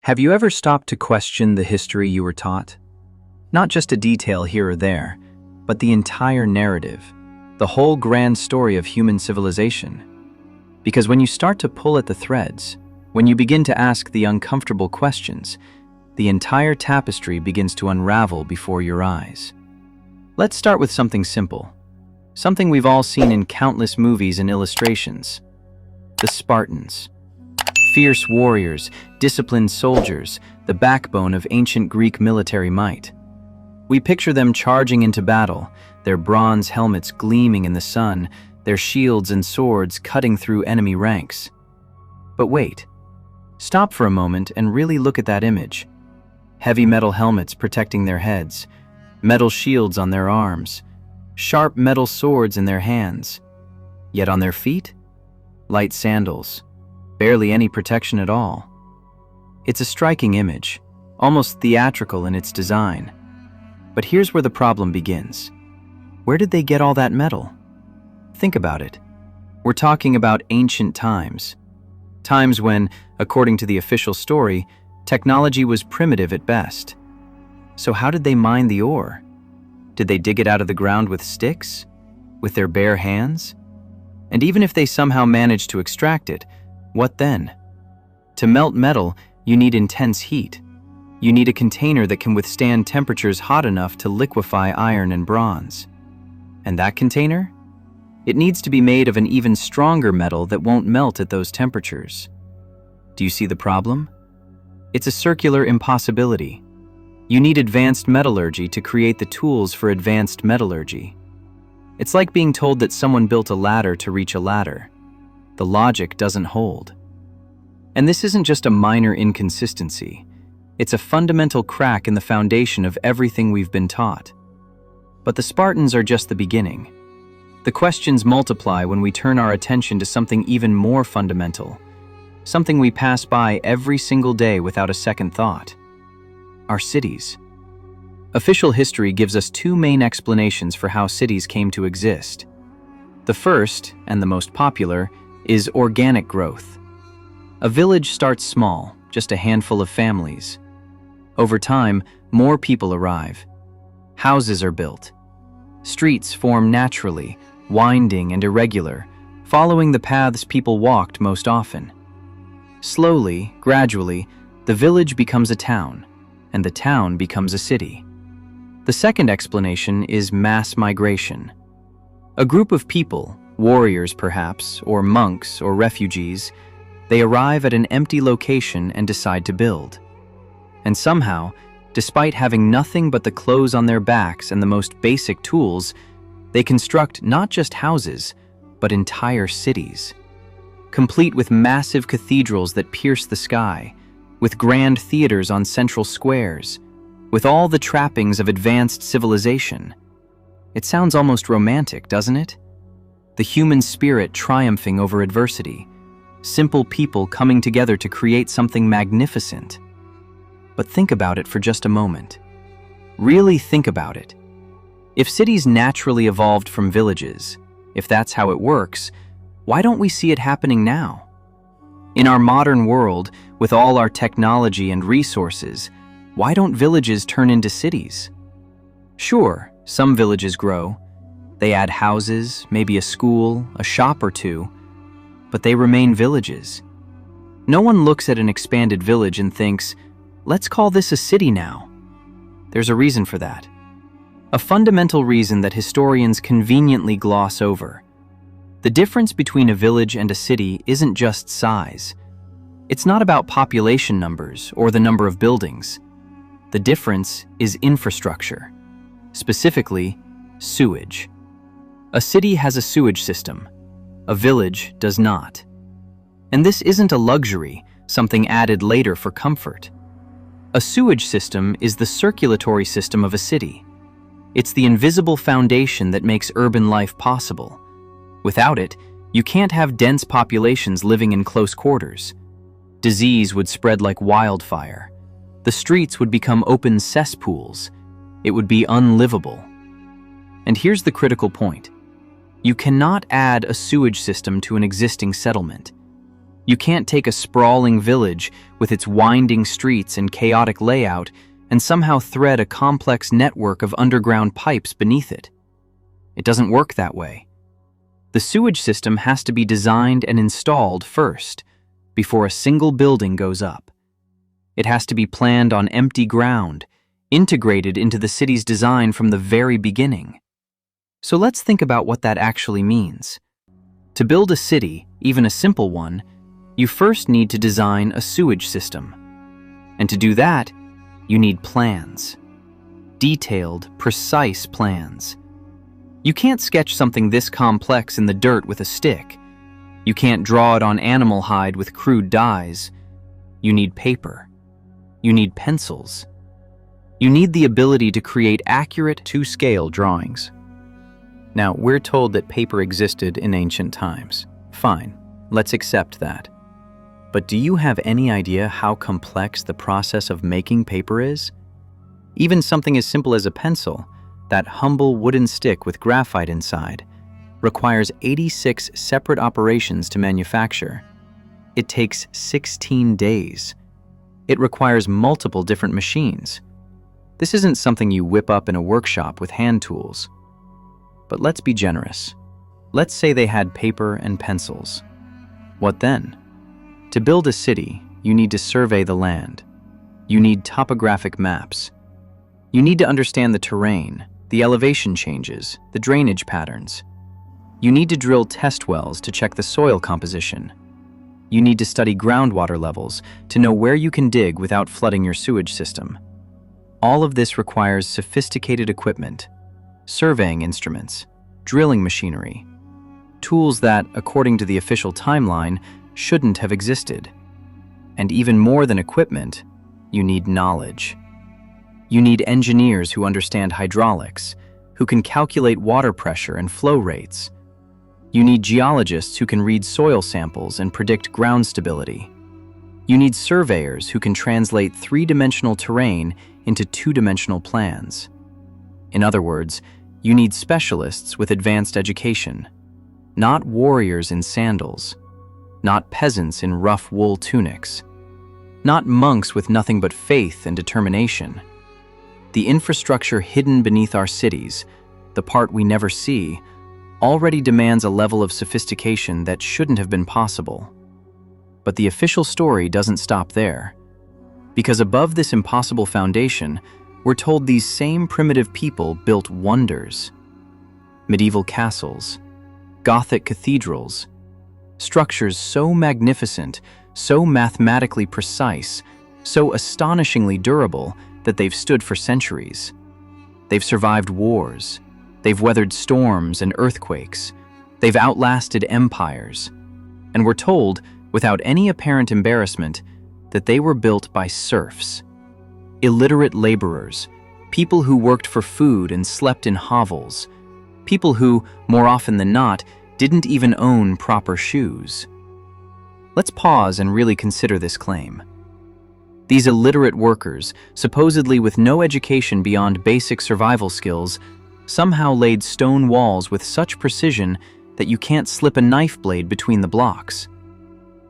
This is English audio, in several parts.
Have you ever stopped to question the history you were taught? Not just a detail here or there, but the entire narrative, the whole grand story of human civilization. Because when you start to pull at the threads, when you begin to ask the uncomfortable questions, the entire tapestry begins to unravel before your eyes. Let's start with something simple, something we've all seen in countless movies and illustrations: the Spartans. Fierce warriors, disciplined soldiers, the backbone of ancient Greek military might. We picture them charging into battle, their bronze helmets gleaming in the sun, their shields and swords cutting through enemy ranks. But wait, stop for a moment and really look at that image. Heavy metal helmets protecting their heads, metal shields on their arms, sharp metal swords in their hands. Yet on their feet, light sandals. Barely any protection at all. It's a striking image, almost theatrical in its design. But here's where the problem begins. Where did they get all that metal? Think about it. We're talking about ancient times. Times when, according to the official story, technology was primitive at best. So how did they mine the ore? Did they dig it out of the ground with sticks? With their bare hands? And even if they somehow managed to extract it, what then? To melt metal, you need intense heat. You need a container that can withstand temperatures hot enough to liquefy iron and bronze. And that container? It needs to be made of an even stronger metal that won't melt at those temperatures. Do you see the problem? It's a circular impossibility. You need advanced metallurgy to create the tools for advanced metallurgy. It's like being told that someone built a ladder to reach a ladder. The logic doesn't hold. And this isn't just a minor inconsistency. It's a fundamental crack in the foundation of everything we've been taught. But the Spartans are just the beginning. The questions multiply when we turn our attention to something even more fundamental, something we pass by every single day without a second thought: our cities. Official history gives us two main explanations for how cities came to exist. The first, and the most popular, is organic growth. A village starts small, just a handful of families. Over time, more people arrive. Houses are built. Streets form naturally, winding and irregular, following the paths people walked most often. Slowly, gradually, the village becomes a town, and the town becomes a city. The second explanation is mass migration. A group of people, warriors perhaps, or monks or refugees, they arrive at an empty location and decide to build. And somehow, despite having nothing but the clothes on their backs and the most basic tools, they construct not just houses, but entire cities. Complete with massive cathedrals that pierce the sky, with grand theaters on central squares, with all the trappings of advanced civilization. It sounds almost romantic, doesn't it? The human spirit triumphing over adversity, simple people coming together to create something magnificent. But think about it for just a moment. Really think about it. If cities naturally evolved from villages, if that's how it works, why don't we see it happening now? In our modern world, with all our technology and resources, why don't villages turn into cities? Sure, some villages grow. They add houses, maybe a school, a shop or two, but they remain villages. No one looks at an expanded village and thinks, let's call this a city now. There's a reason for that. A fundamental reason that historians conveniently gloss over. The difference between a village and a city isn't just size. It's not about population numbers or the number of buildings. The difference is infrastructure, specifically sewage. A city has a sewage system. A village does not. And this isn't a luxury, something added later for comfort. A sewage system is the circulatory system of a city. It's the invisible foundation that makes urban life possible. Without it, you can't have dense populations living in close quarters. Disease would spread like wildfire. The streets would become open cesspools. It would be unlivable. And here's the critical point. You cannot add a sewage system to an existing settlement. You can't take a sprawling village with its winding streets and chaotic layout and somehow thread a complex network of underground pipes beneath it. It doesn't work that way. The sewage system has to be designed and installed first, before a single building goes up. It has to be planned on empty ground, integrated into the city's design from the very beginning. So let's think about what that actually means. To build a city, even a simple one, you first need to design a sewage system. And to do that, you need plans. Detailed, precise plans. You can't sketch something this complex in the dirt with a stick. You can't draw it on animal hide with crude dyes. You need paper. You need pencils. You need the ability to create accurate, to-scale drawings. Now, we're told that paper existed in ancient times. Fine, let's accept that. But do you have any idea how complex the process of making paper is? Even something as simple as a pencil, that humble wooden stick with graphite inside, requires 86 separate operations to manufacture. It takes 16 days. It requires multiple different machines. This isn't something you whip up in a workshop with hand tools. But let's be generous. Let's say they had paper and pencils. What then? To build a city, you need to survey the land. You need topographic maps. You need to understand the terrain, the elevation changes, the drainage patterns. You need to drill test wells to check the soil composition. You need to study groundwater levels to know where you can dig without flooding your sewage system. All of this requires sophisticated equipment, surveying instruments, drilling machinery, tools that, according to the official timeline, shouldn't have existed. And even more than equipment, you need knowledge. You need engineers who understand hydraulics, who can calculate water pressure and flow rates. You need geologists who can read soil samples and predict ground stability. You need surveyors who can translate three-dimensional terrain into two-dimensional plans. In other words, you need specialists with advanced education, not warriors in sandals, not peasants in rough wool tunics, not monks with nothing but faith and determination. The infrastructure hidden beneath our cities, the part we never see, already demands a level of sophistication that shouldn't have been possible. But the official story doesn't stop there. Because above this impossible foundation, we're told these same primitive people built wonders. Medieval castles, Gothic cathedrals, structures so magnificent, so mathematically precise, so astonishingly durable that they've stood for centuries. They've survived wars. They've weathered storms and earthquakes. They've outlasted empires. And we're told, without any apparent embarrassment, that they were built by serfs, illiterate laborers, people who worked for food and slept in hovels, people who, more often than not, didn't even own proper shoes. Let's pause and really consider this claim. These illiterate workers, supposedly with no education beyond basic survival skills, somehow laid stone walls with such precision that you can't slip a knife blade between the blocks.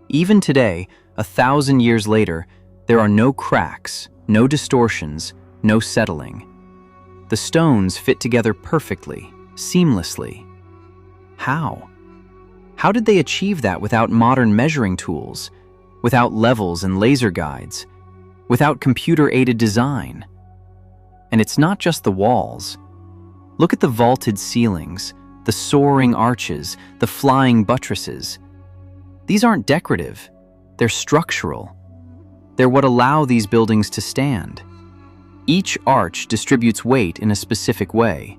Even today, 1,000 years later, there are no cracks, no distortions, no settling. The stones fit together perfectly, seamlessly. How? How did they achieve that without modern measuring tools, without levels and laser guides, without computer-aided design? And it's not just the walls. Look at the vaulted ceilings, the soaring arches, the flying buttresses. These aren't decorative, they're structural. They're what allow these buildings to stand. Each arch distributes weight in a specific way.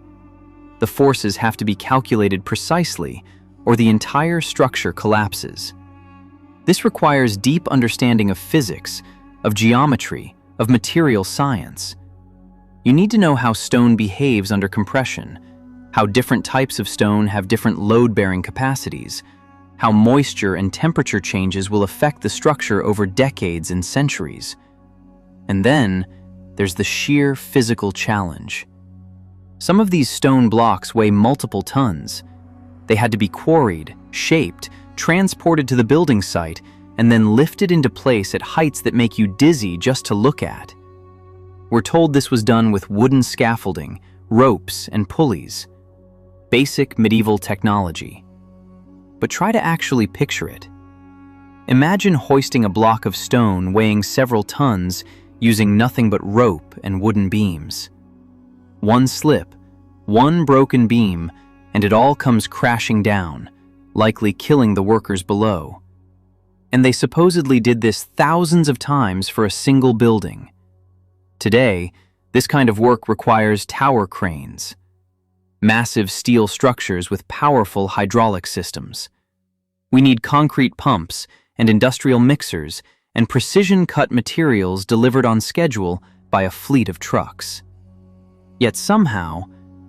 The forces have to be calculated precisely, or the entire structure collapses. This requires deep understanding of physics, of geometry, of material science. You need to know how stone behaves under compression, how different types of stone have different load-bearing capacities, how moisture and temperature changes will affect the structure over decades and centuries. And then, there's the sheer physical challenge. Some of these stone blocks weigh multiple tons. They had to be quarried, shaped, transported to the building site, and then lifted into place at heights that make you dizzy just to look at. We're told this was done with wooden scaffolding, ropes, and pulleys. Basic medieval technology. But try to actually picture it. Imagine hoisting a block of stone weighing several tons using nothing but rope and wooden beams. One slip, one broken beam, and it all comes crashing down, likely killing the workers below. And they supposedly did this thousands of times for a single building. Today, this kind of work requires tower cranes, massive steel structures with powerful hydraulic systems. We need concrete pumps and industrial mixers and precision-cut materials delivered on schedule by a fleet of trucks. Yet somehow,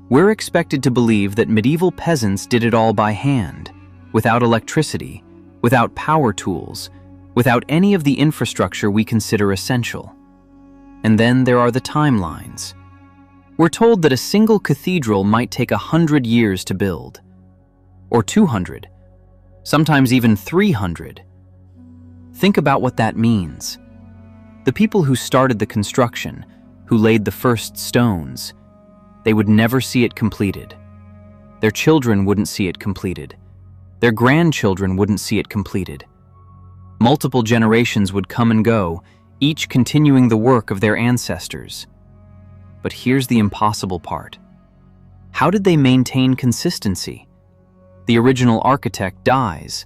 we're expected to believe that medieval peasants did it all by hand, without electricity, without power tools, without any of the infrastructure we consider essential. And then there are the timelines. We're told that a single cathedral might take 100 years to build, or 200, sometimes even 300. Think about what that means. The people who started the construction, who laid the first stones, they would never see it completed. Their children wouldn't see it completed. Their grandchildren wouldn't see it completed. Multiple generations would come and go, each continuing the work of their ancestors. But here's the impossible part. How did they maintain consistency? The original architect dies.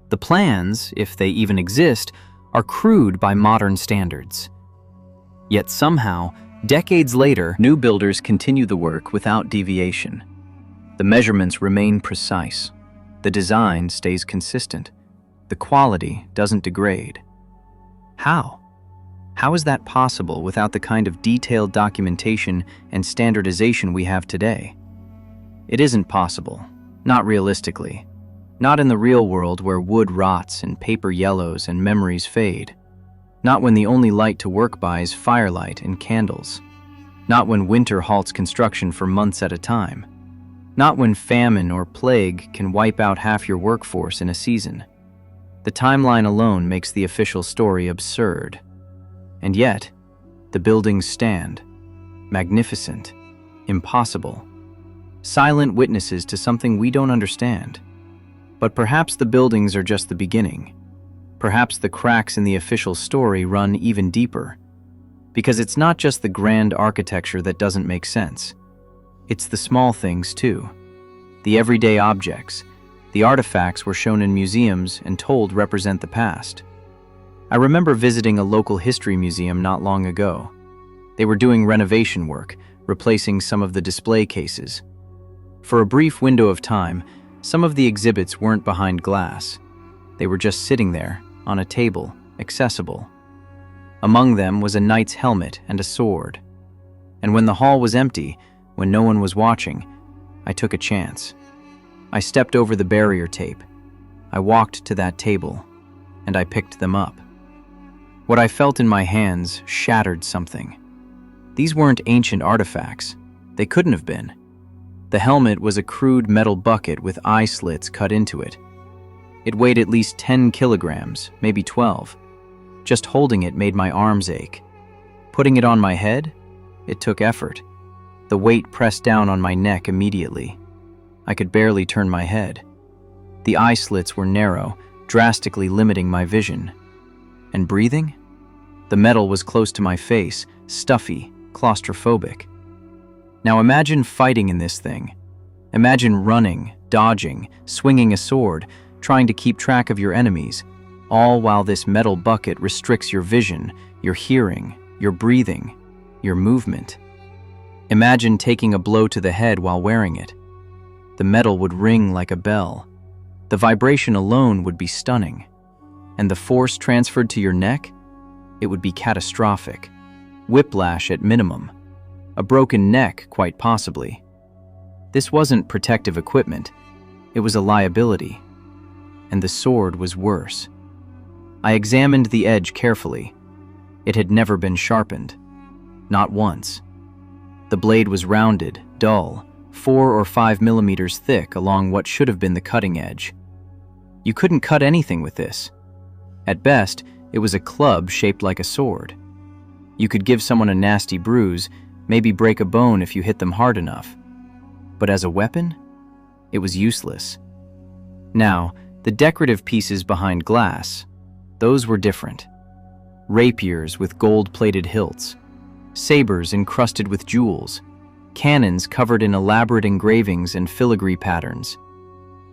The plans, if they even exist, are crude by modern standards. Yet somehow, decades later, new builders continue the work without deviation. The measurements remain precise. The design stays consistent. The quality doesn't degrade. How? How is that possible without the kind of detailed documentation and standardization we have today? It isn't possible, not realistically. Not in the real world where wood rots and paper yellows and memories fade. Not when the only light to work by is firelight and candles. Not when winter halts construction for months at a time. Not when famine or plague can wipe out half your workforce in a season. The timeline alone makes the official story absurd. And yet, the buildings stand. Magnificent. Impossible. Silent witnesses to something we don't understand. But perhaps the buildings are just the beginning. Perhaps the cracks in the official story run even deeper. Because it's not just the grand architecture that doesn't make sense. It's the small things too. The everyday objects, the artifacts we're shown in museums and told represent the past. I remember visiting a local history museum not long ago. They were doing renovation work, replacing some of the display cases. For a brief window of time, some of the exhibits weren't behind glass. They were just sitting there, on a table, accessible. Among them was a knight's helmet and a sword. And when the hall was empty, when no one was watching, I took a chance. I stepped over the barrier tape. I walked to that table, and I picked them up. What I felt in my hands shattered something. These weren't ancient artifacts. They couldn't have been. The helmet was a crude metal bucket with eye slits cut into it. It weighed at least 10 kilograms, maybe 12. Just holding it made my arms ache. Putting it on my head? It took effort. The weight pressed down on my neck immediately. I could barely turn my head. The eye slits were narrow, drastically limiting my vision. And breathing? The metal was close to my face, stuffy, claustrophobic. Now imagine fighting in this thing. Imagine running, dodging, swinging a sword, trying to keep track of your enemies, all while this metal bucket restricts your vision, your hearing, your breathing, your movement. Imagine taking a blow to the head while wearing it. The metal would ring like a bell. The vibration alone would be stunning. And the force transferred to your neck? It would be catastrophic. Whiplash at minimum. A broken neck, quite possibly. This wasn't protective equipment. It was a liability. And the sword was worse. I examined the edge carefully. It had never been sharpened. Not once. The blade was rounded, dull, 4 or 5 millimeters thick along what should have been the cutting edge. You couldn't cut anything with this. At best, it was a club shaped like a sword. You could give someone a nasty bruise, maybe break a bone if you hit them hard enough. But as a weapon, it was useless. Now, the decorative pieces behind glass, those were different. Rapiers with gold-plated hilts, sabers encrusted with jewels, cannons covered in elaborate engravings and filigree patterns.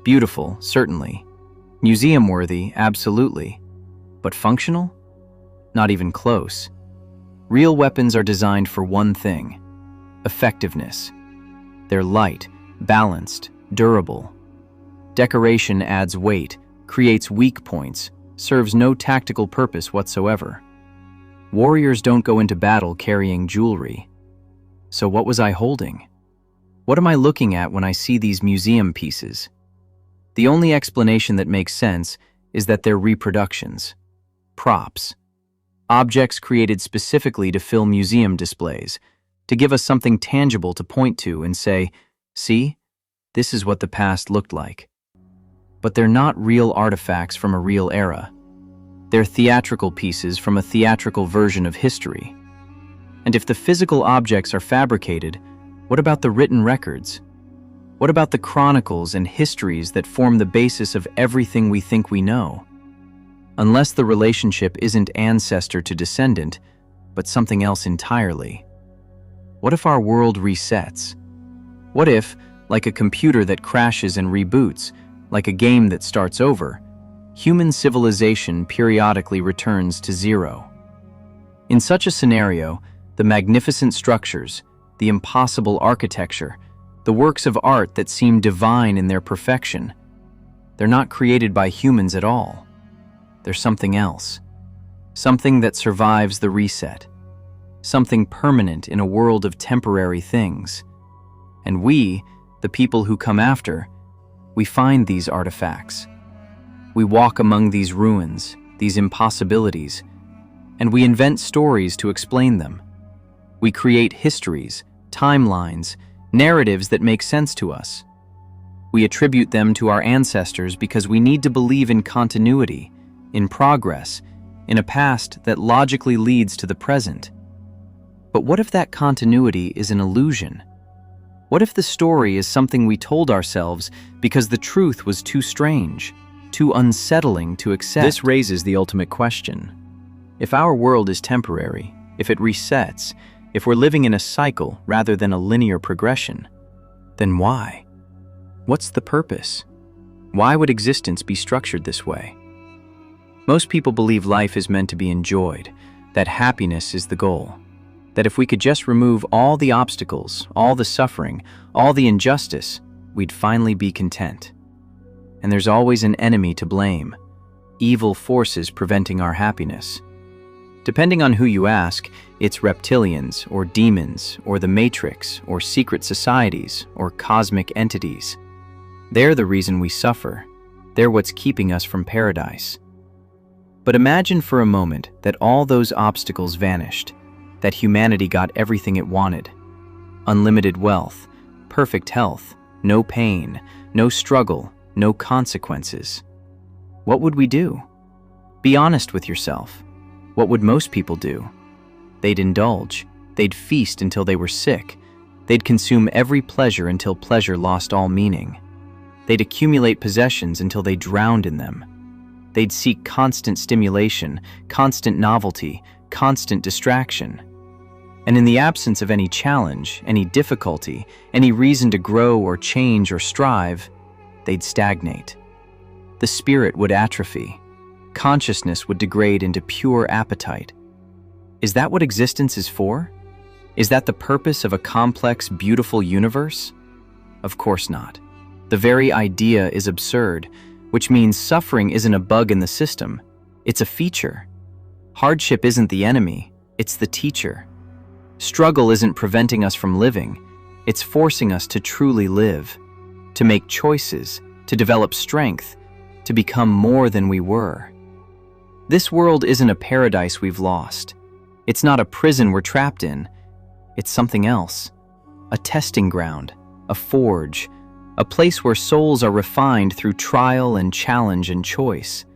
Beautiful, certainly. Museum-worthy, absolutely. But functional? Not even close. Real weapons are designed for one thing: effectiveness. They're light, balanced, durable. Decoration adds weight, creates weak points, serves no tactical purpose whatsoever. Warriors don't go into battle carrying jewelry. So what was I holding? What am I looking at when I see these museum pieces? The only explanation that makes sense is that they're reproductions. Props. Objects created specifically to fill museum displays, to give us something tangible to point to and say, see, this is what the past looked like. But they're not real artifacts from a real era. They're theatrical pieces from a theatrical version of history. And if the physical objects are fabricated, what about the written records? What about the chronicles and histories that form the basis of everything we think we know? Unless the relationship isn't ancestor to descendant, but something else entirely. What if our world resets? What if, like a computer that crashes and reboots, like a game that starts over, human civilization periodically returns to zero? In such a scenario, the magnificent structures, the impossible architecture, the works of art that seem divine in their perfection, they're not created by humans at all. They're something else. Something that survives the reset. Something permanent in a world of temporary things. And we, the people who come after, we find these artifacts. We walk among these ruins, these impossibilities, and we invent stories to explain them. We create histories, timelines, narratives that make sense to us. We attribute them to our ancestors because we need to believe in continuity, in progress, in a past that logically leads to the present. But what if that continuity is an illusion? What if the story is something we told ourselves because the truth was too strange, too unsettling to accept? This raises the ultimate question. If our world is temporary, if it resets, if we're living in a cycle rather than a linear progression, then why? What's the purpose? Why would existence be structured this way? Most people believe life is meant to be enjoyed, that happiness is the goal, that if we could just remove all the obstacles, all the suffering, all the injustice, we'd finally be content. And there's always an enemy to blame, evil forces preventing our happiness. Depending on who you ask, it's reptilians or demons or the Matrix or secret societies or cosmic entities. They're the reason we suffer. They're what's keeping us from paradise. But imagine for a moment that all those obstacles vanished, that humanity got everything it wanted. Unlimited wealth, perfect health, no pain, no struggle, no consequences. What would we do? Be honest with yourself. What would most people do? They'd indulge. They'd feast until they were sick. They'd consume every pleasure until pleasure lost all meaning. They'd accumulate possessions until they drowned in them. They'd seek constant stimulation, constant novelty, constant distraction. And in the absence of any challenge, any difficulty, any reason to grow or change or strive, they'd stagnate. The spirit would atrophy. Consciousness would degrade into pure appetite. Is that what existence is for? Is that the purpose of a complex, beautiful universe? Of course not. The very idea is absurd, which means suffering isn't a bug in the system, it's a feature. Hardship isn't the enemy, it's the teacher. Struggle isn't preventing us from living, it's forcing us to truly live, to make choices, to develop strength, to become more than we were. This world isn't a paradise we've lost. It's not a prison we're trapped in. It's something else. A testing ground, a forge, a place where souls are refined through trial and challenge and choice.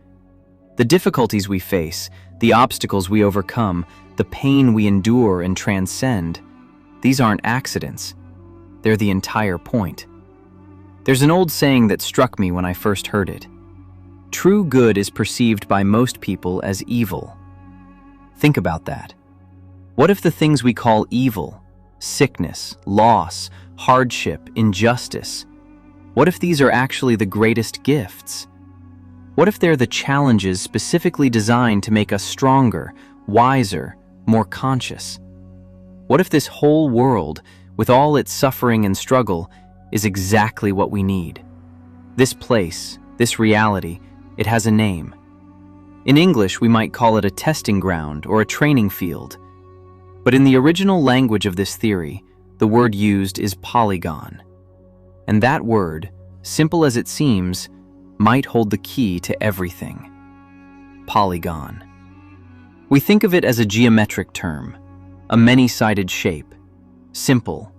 The difficulties we face, the obstacles we overcome, the pain we endure and transcend, these aren't accidents. They're the entire point. There's an old saying that struck me when I first heard it. True good is perceived by most people as evil. Think about that. What if the things we call evil, sickness, loss, hardship, injustice, what if these are actually the greatest gifts? What if they're the challenges specifically designed to make us stronger, wiser, more conscious? What if this whole world, with all its suffering and struggle, is exactly what we need? This place, this reality, it has a name. In English, we might call it a testing ground or a training field. But in the original language of this theory, the word used is polygon. And that word, simple as it seems, might hold the key to everything. Polygon. We think of it as a geometric term, a many-sided shape, simple,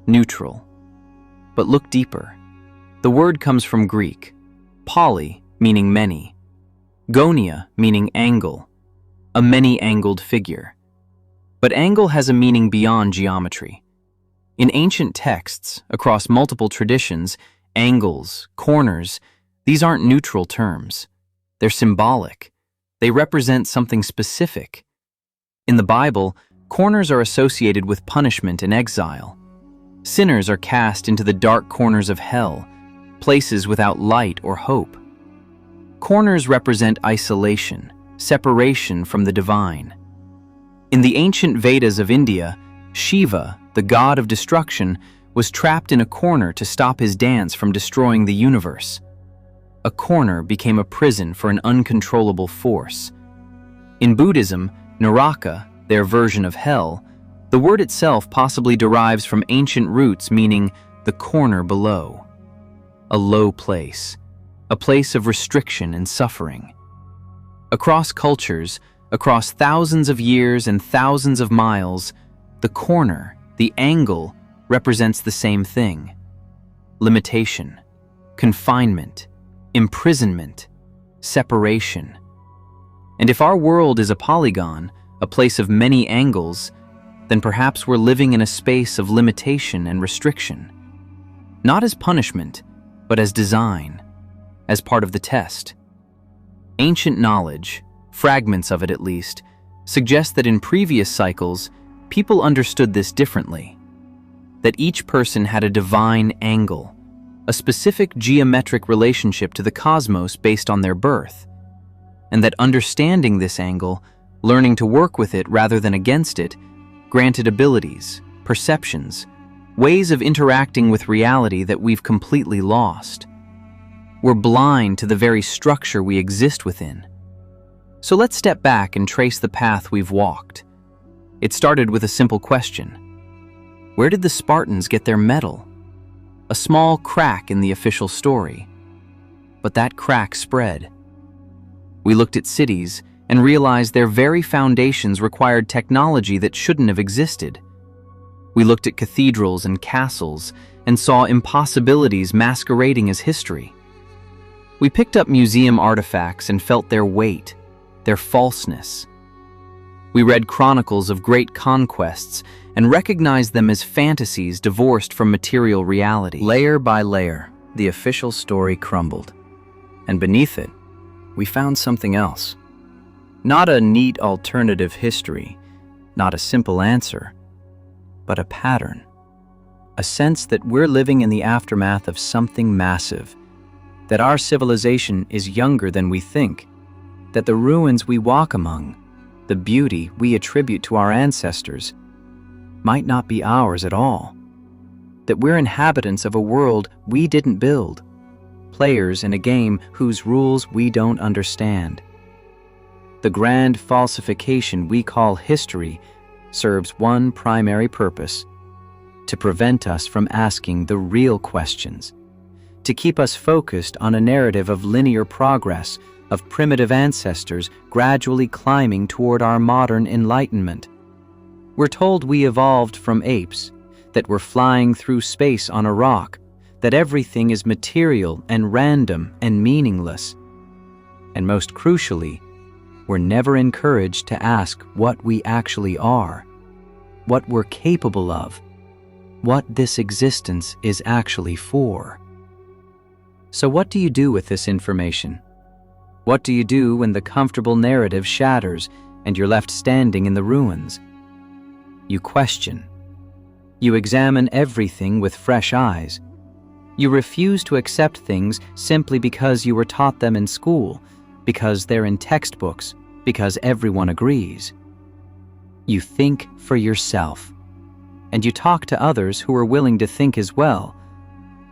neutral. But look deeper. The word comes from Greek, poly meaning many, gonia meaning angle, a many-angled figure. But angle has a meaning beyond geometry. In ancient texts, across multiple traditions, angles, corners, these aren't neutral terms. They're symbolic. They represent something specific. In the Bible, corners are associated with punishment and exile. Sinners are cast into the dark corners of hell, places without light or hope. Corners represent isolation, separation from the divine. In the ancient Vedas of India, Shiva, the god of destruction, was trapped in a corner to stop his dance from destroying the universe. A corner became a prison for an uncontrollable force. In Buddhism, Naraka, their version of hell, the word itself possibly derives from ancient roots meaning the corner below. A low place, a place of restriction and suffering. Across cultures, across thousands of years and thousands of miles, the corner, the angle, represents the same thing. Limitation, confinement, imprisonment, separation. And if our world is a polygon, a place of many angles, then perhaps we're living in a space of limitation and restriction. Not as punishment, but as design, as part of the test. Ancient knowledge, fragments of it at least, suggest that in previous cycles, people understood this differently. That each person had a divine angle, a specific geometric relationship to the cosmos based on their birth, and that understanding this angle, learning to work with it rather than against it, granted abilities, perceptions, ways of interacting with reality that we've completely lost. We're blind to the very structure we exist within. So let's step back and trace the path we've walked. It started with a simple question. Where did the Spartans get their metal? A small crack in the official story. But that crack spread. We looked at cities and realized their very foundations required technology that shouldn't have existed. We looked at cathedrals and castles and saw impossibilities masquerading as history. We picked up museum artifacts and felt their weight, their falseness. We read chronicles of great conquests and recognized them as fantasies divorced from material reality. Layer by layer, the official story crumbled. And beneath it, we found something else. Not a neat alternative history, not a simple answer, but a pattern. A sense that we're living in the aftermath of something massive, that our civilization is younger than we think, that the ruins we walk among, the beauty we attribute to our ancestors, might not be ours at all, that we're inhabitants of a world we didn't build, players in a game whose rules we don't understand. The grand falsification we call history serves one primary purpose: to prevent us from asking the real questions, to keep us focused on a narrative of linear progress, of primitive ancestors gradually climbing toward our modern enlightenment. We're told we evolved from apes, that we're flying through space on a rock, that everything is material and random and meaningless. And most crucially, we're never encouraged to ask what we actually are, what we're capable of, what this existence is actually for. So what do you do with this information? What do you do when the comfortable narrative shatters and you're left standing in the ruins? You question. You examine everything with fresh eyes. You refuse to accept things simply because you were taught them in school, because they're in textbooks, because everyone agrees. You think for yourself, and you talk to others who are willing to think as well,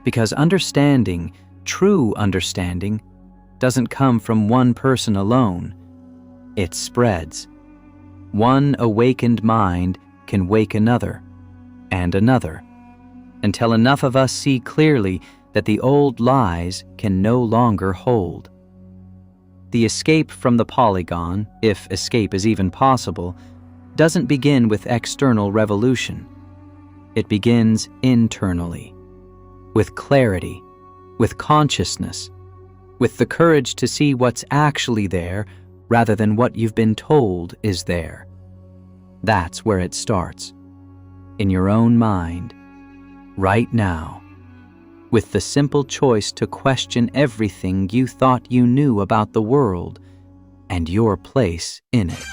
because understanding, true understanding, doesn't come from one person alone. It spreads. One awakened mind can wake another, and another, until enough of us see clearly that the old lies can no longer hold. The escape from the polygon, if escape is even possible, doesn't begin with external revolution. It begins internally, with clarity, with consciousness, with the courage to see what's actually there rather than what you've been told is there. That's where it starts, in your own mind, right now, with the simple choice to question everything you thought you knew about the world and your place in it.